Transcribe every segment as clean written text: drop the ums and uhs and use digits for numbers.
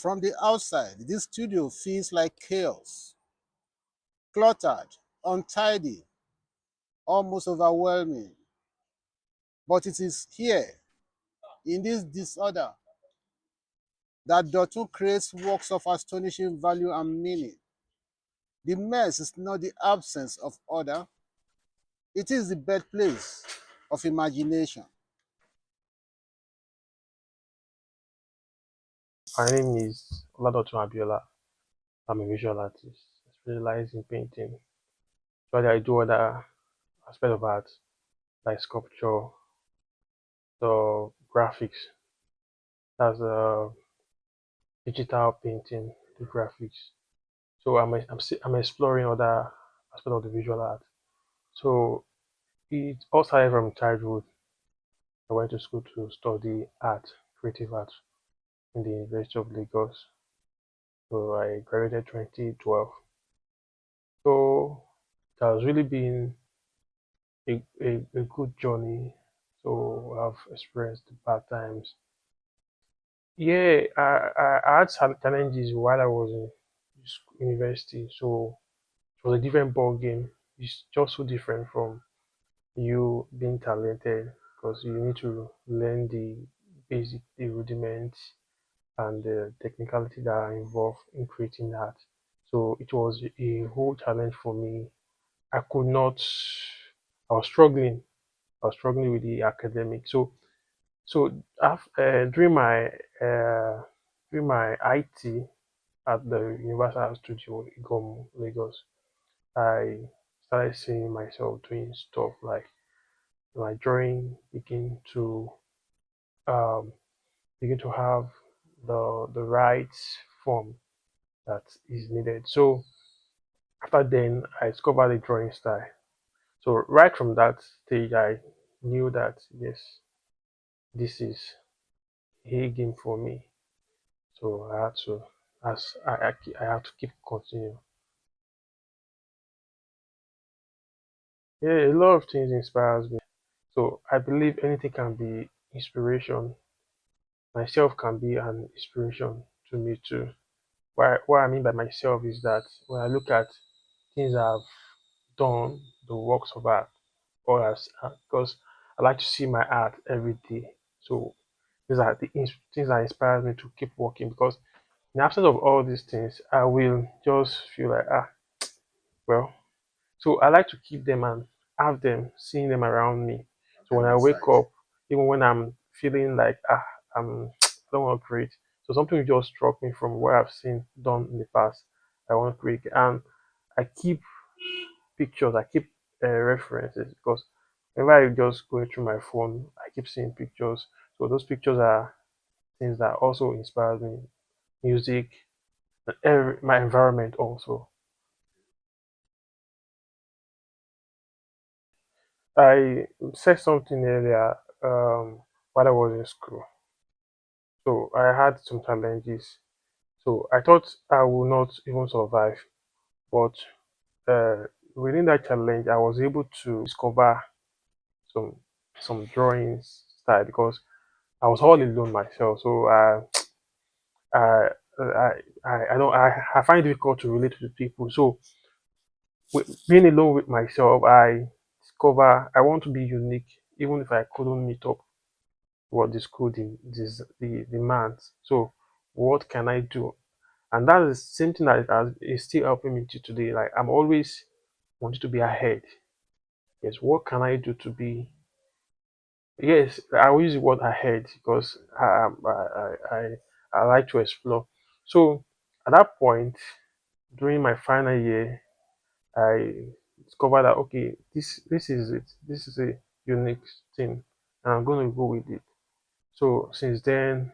From the outside, this studio feels like chaos, cluttered, untidy, almost overwhelming. But it is here, in this disorder, that Dotun creates works of astonishing value and meaning. The mess is not the absence of order, it is the birthplace of imagination. My name is Oladotun Abiola. I'm a visual artist. I specialize in painting. But I do other aspects of art like sculpture, the graphics. That's digital painting, the graphics. So I'm exploring other aspects of the visual art. So it all started from childhood. I went to school to study art, creative art, in the University of Lagos. So I graduated 2012. So it has really been a good journey. So I've experienced the bad times. Yeah, I had some challenges while I was in university. So it was a different ball game. It's just so different from you being talented because you need to learn the rudiments and the technicality that are involved in creating that. So it was a whole challenge for me. I could not. I was struggling. I was struggling with the academic. So uh, during my IT at the Universal Studio Igom Lagos, I started seeing myself doing stuff like my drawing um, begin to have the right form that is needed. So after then, I discovered the drawing style. So right from that stage, I knew that yes, this is a game for me. So I had to, as I have to keep continue. Yeah, a lot of things inspires me. So I believe anything can be inspiration. Myself can be an inspiration to me too. What I mean by myself is that when I look at things I've done, the works of art, or as because I like to see my art every day. So these are things that inspire me to keep working because in the absence of all these things, I will just feel like well. So I like to keep them and have them, seeing them around me. So when I wake up, even when I'm feeling like I don't want to create. So something just struck me from what I've seen done in the past. I want to create, and I keep pictures. I keep references because whenever I just go through my phone, I keep seeing pictures. So those pictures are things that also inspire me. Music, my environment also. I said something earlier while I was in school. So I had some challenges. So I thought I would not even survive. But uh, within that challenge, I was able to discover some some drawing style because I was all alone myself. So I, I don't I find it difficult to relate with people. So being alone with myself, I discover I want to be unique, even if I couldn't meet up what the school the demands. So what can I do? And that is something that is still helping me to today. Like I'm always wanting to be ahead. Yes, what can I do to be? Yes, I will use the word ahead because I like to explore. So at that point, during my final year, I discovered that okay, this is it. This is a unique thing, and I'm going to go with it. So since then,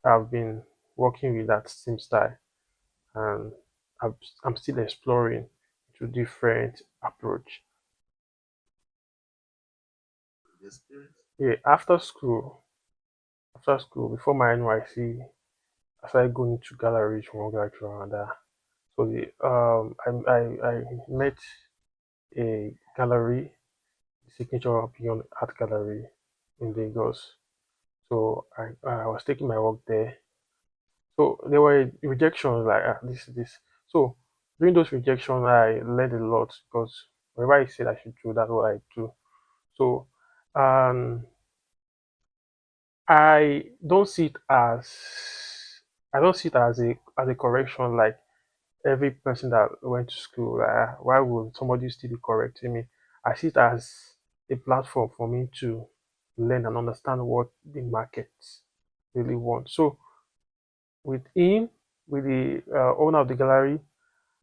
I've been working with that same style, and I'm still exploring to different approach. Yeah, before my NYC, I started going to galleries from one gallery to another. So I met a gallery, the Signature Beyond Art Gallery in Lagos. So I was taking my work there. So there were rejections like this. So during those rejections, I learned a lot because whenever I said I should do, that's what I do. So um, I don't see it as I don't see it as a correction like every person that went to school. Why would somebody still be correcting me? I see it as a platform for me to learn and understand what the market really wants. So with him, with the owner of the gallery,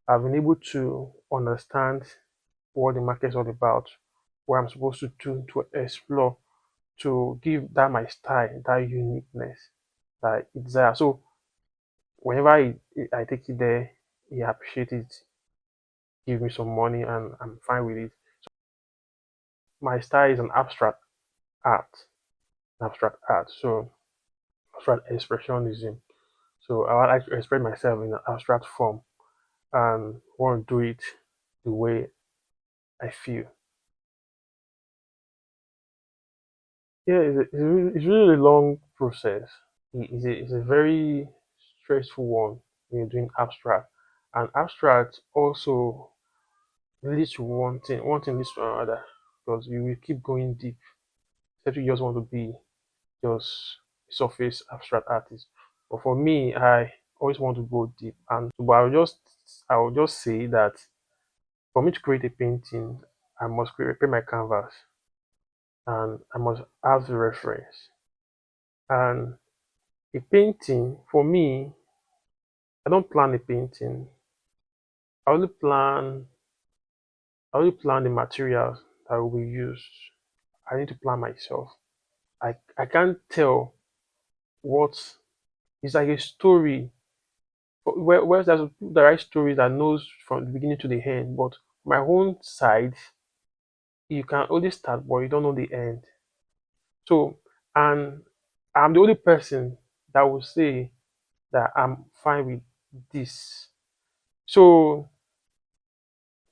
I've been able to understand what the market is all about, what I'm supposed to do to explore, to give that my style, that uniqueness that it's there. So whenever I take it there, he appreciates it, give me some money, and I'm fine with it. My style is an art, abstract art. So abstract expressionism. So I like to express myself in an abstract form and want to do it the way I feel. Yeah, it's really a long process. It's a very stressful one when you're doing abstract. And abstract also leads to one thing leads to another because you will keep going deep. Except you just want to be just surface abstract artist. But for me, I always want to go deep. And but I will just say that for me to create a painting, I must prepare my canvas and I must have the reference. And a painting, for me, I don't plan a painting. I only plan I only plan the materials that will be used. I need to plan myself. I can't tell what it's like a story. Whereas there's people that write stories that knows from the beginning to the end, but my own side, you can only start, but you don't know the end. So, and I'm the only person that will say that I'm fine with this. So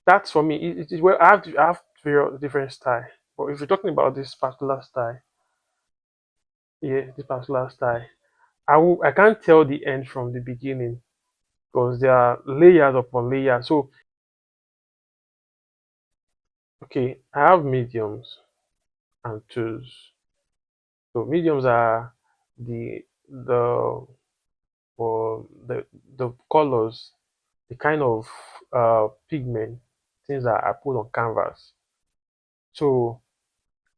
that's for me. It is well. I have various different style. But if you're talking about this particular style, yeah, this particular style, I can't tell the end from the beginning because there are layers upon layers. So okay, I have mediums and twos. So mediums are the for the colors, the kind of pigment things that I put on canvas. So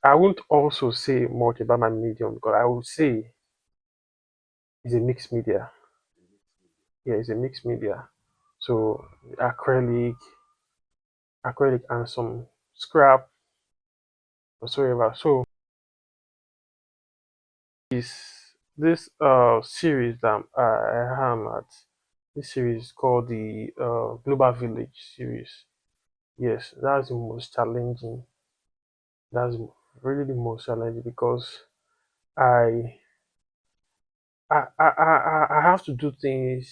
I won't also say much about my medium because I would say it's a mixed media. Yeah, it's a mixed media. So acrylic and some scrap whatsoever. So this series that I am at, this series called the Global Village series. Yes, that's the most challenging. That's really the most challenging because I I have to do things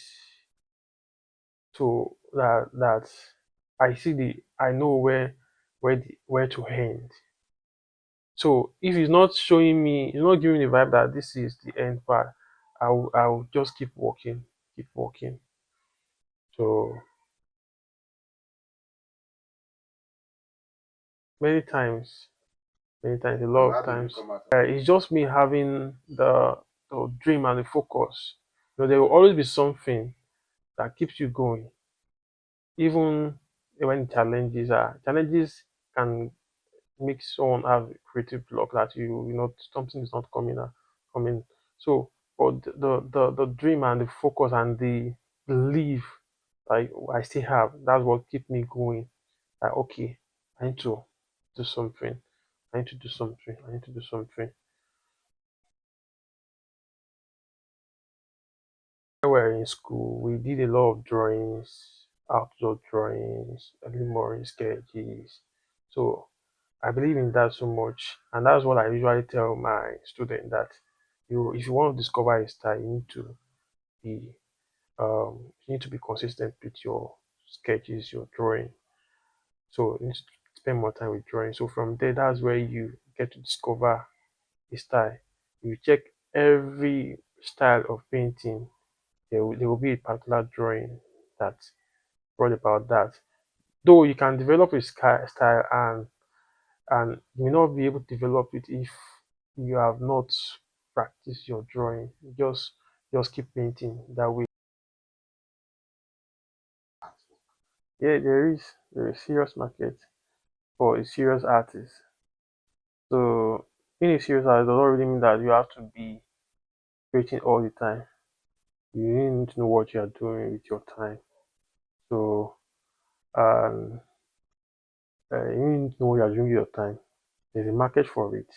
to that I know where to end. So if it's not showing me, it's not giving me the vibe that this is the end part, I will just keep walking, keep walking. So many times, a lot of times, it's just me having the dream and the focus. There will always be something that keeps you going, even when challenges can make someone have a creative block that something is not coming. So, but the dream and the focus and the belief like I still have, that's what keep me going. Like okay, I need to do something. I need to do something. I need to do something. When we were in school, we did a lot of drawings, outdoor drawings, early morning sketches. So I believe in that so much, and that's what I usually tell my student that if you want to discover a style, be you need to be consistent with your sketches, your drawing. So you need to spend more time with drawing. So from there, that's where you get to discover a style. You check every style of painting, there will be a particular drawing that brought about that. Though you can develop a style, and you may not be able to develop it if you have not practiced your drawing. Just keep painting that way. Yeah, there is serious market for a serious artist. So being a serious artist does not really mean that you have to be creating all the time. You really need to know what you are doing with your time. So um, you need to know what you are doing with your time. There's a market for it.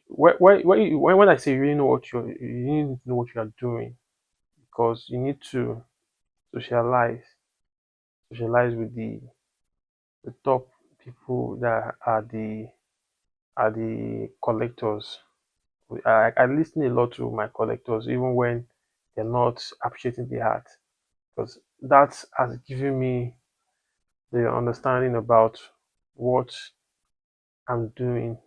When I say you really know you need to know what you are doing, because you need to socialize, socialize with the top people that are the collectors. I listen a lot to my collectors, even when they're not appreciating the art, because that has given me the understanding about what I'm doing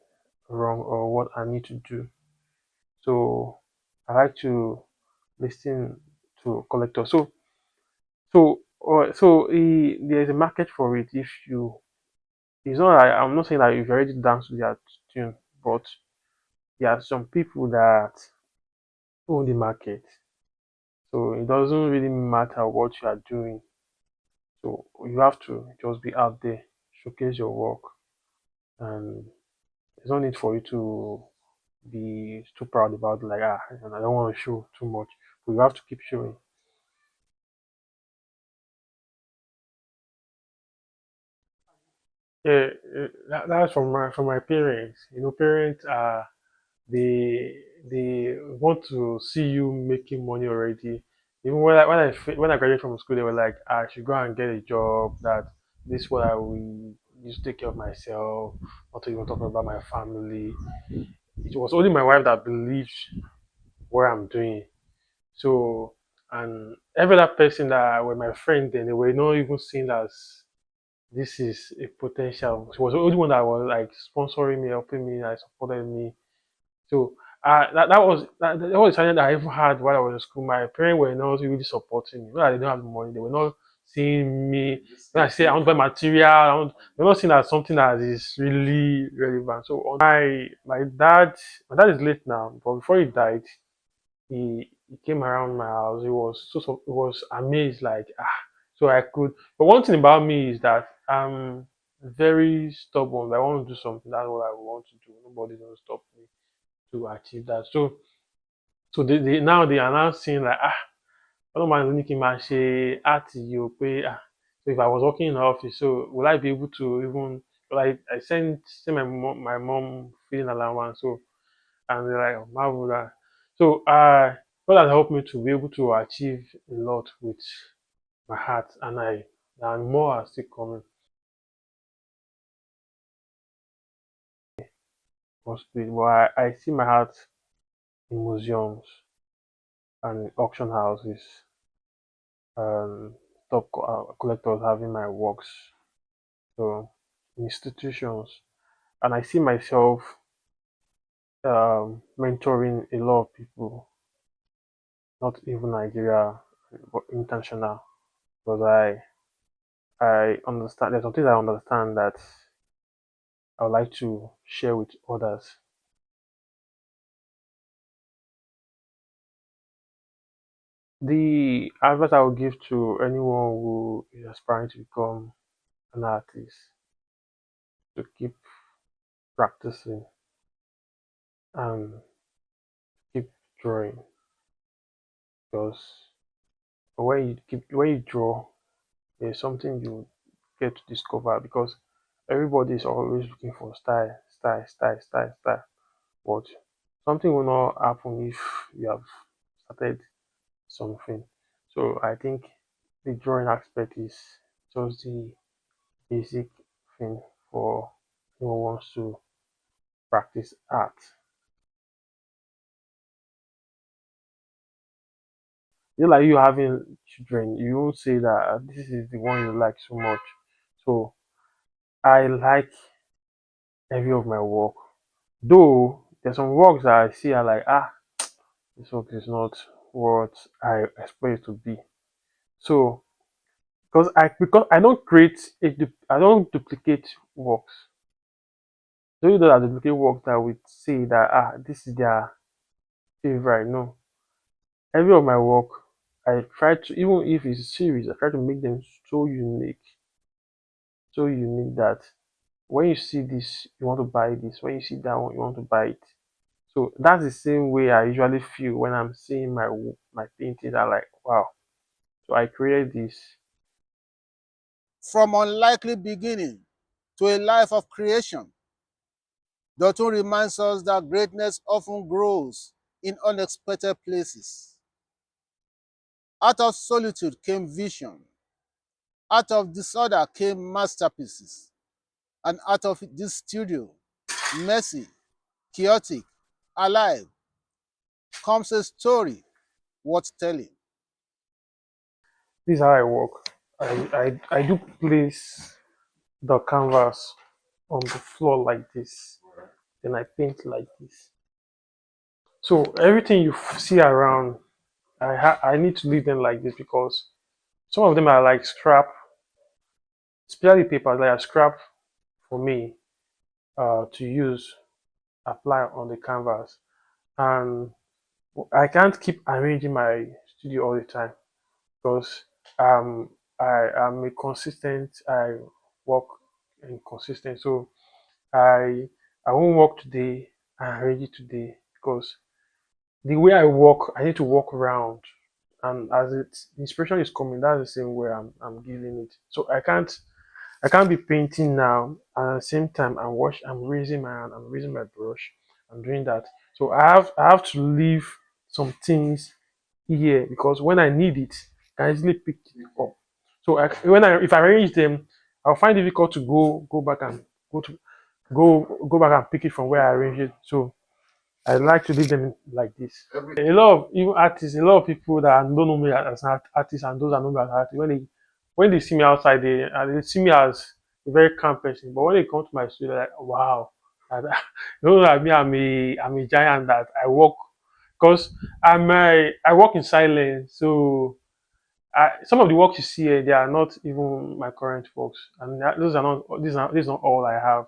wrong or what I need to do. So I like to listen to collectors. There's a market for it. If you, it's not like, I'm not saying that you've already danced to their tune, but there are some people that own the market. So it doesn't really matter what you are doing. So you have to just be out there, showcase your work, and there's no need for you to be too proud about it, like and I don't want to show too much. But you have to keep showing. Yeah, that's from my parents. Parents are, they want to see you making money already. Even when I graduated from school, they were like, I should go and get a job. That this is what I will use to take care of myself. Not to even talk about my family. It was only my wife that believed what I'm doing. So, and every other person that were my friend, then they were not even seen as this is a potential. She was the only one that was like sponsoring me, helping me, like supported me. So that was the challenge that I even had while I was in school. My parents were not really supporting me. When I didn't have the money, they were not seeing me. When I say I want to buy material, they're not seeing that something that is really relevant. So my dad is late now, but before he died, he came around my house. He was amazed, like so I could. But one thing about me is that I'm very stubborn. If I want to do something, that's what I want to do. Nobody's gonna stop me to achieve that. So they are now seeing like ọlọ́run máa ní kí n máa ṣe art yìí o pé so if I was working in the office, so will I be able to even, like I send my mom feeding allowance, so and they're like, oh, marvel that. So God has helped me to be able to achieve a lot with my heart, and more are still coming. Mostly, but I see my heart in museums and auction houses, top collectors having my works, so institutions, and I see myself mentoring a lot of people, not even Nigeria, but international, because I understand there's some things I understand that I would like to share with others. The advice I would give to anyone who is aspiring to become an artist, to keep practicing and keep drawing, because when you draw, there's something you get to discover, because everybody is always looking for style, style, style, style, style. But something will not happen if you have started something. So I think the drawing aspect is just the basic thing for anyone who wants to practice art. Just like you having children, you won't say that this is the one you like so much. So I like every of my work. Though there's some works that I see are like, this work is not what I expect it to be. So because I don't create I don't duplicate works. So you know that duplicate works that would say that this is their favorite. No, every of my work I try to, even if it's a series, I try to make them so unique that when you see this, you want to buy this. When you see that one, you want to buy it. So that's the same way I usually feel when I'm seeing my paintings. I'm like, wow. So I created this. From unlikely beginning to a life of creation, Dotun reminds us that greatness often grows in unexpected places. Out of solitude came vision. Out of disorder came masterpieces. And out of this studio, messy, chaotic, alive, comes a story worth telling. This is how I work. I do place the canvas on the floor like this. Then I paint like this. So everything you see around, I need to leave them like this because some of them are like scrap, especially papers that are scrap for me to use, apply on the canvas. And I can't keep arranging my studio all the time because um, I am a consistent, I work inconsistent. So I I won't work today and arrange it today because the way I work, I need to walk around. And as it inspiration is coming, that's the same way I'm giving it. So I can't be painting now and at the same time I'm raising my hand, I'm raising my brush, I'm doing that. So I have to leave some things here because when I need it, I can easily pick it up. So if I arrange them, I'll find it difficult to go back and go to go back and pick it from where I arranged it. So I like to leave them like this. A lot of even artists, a lot of people that don't know me as an artist and those that know me as an artist, when they see me outside, they see me as a very calm person. But when they come to my studio, they're like, wow, you know that me, I'm a giant that I work because I work in silence. So some of the works you see here, they are not even my current works, and those are not these are not all I have.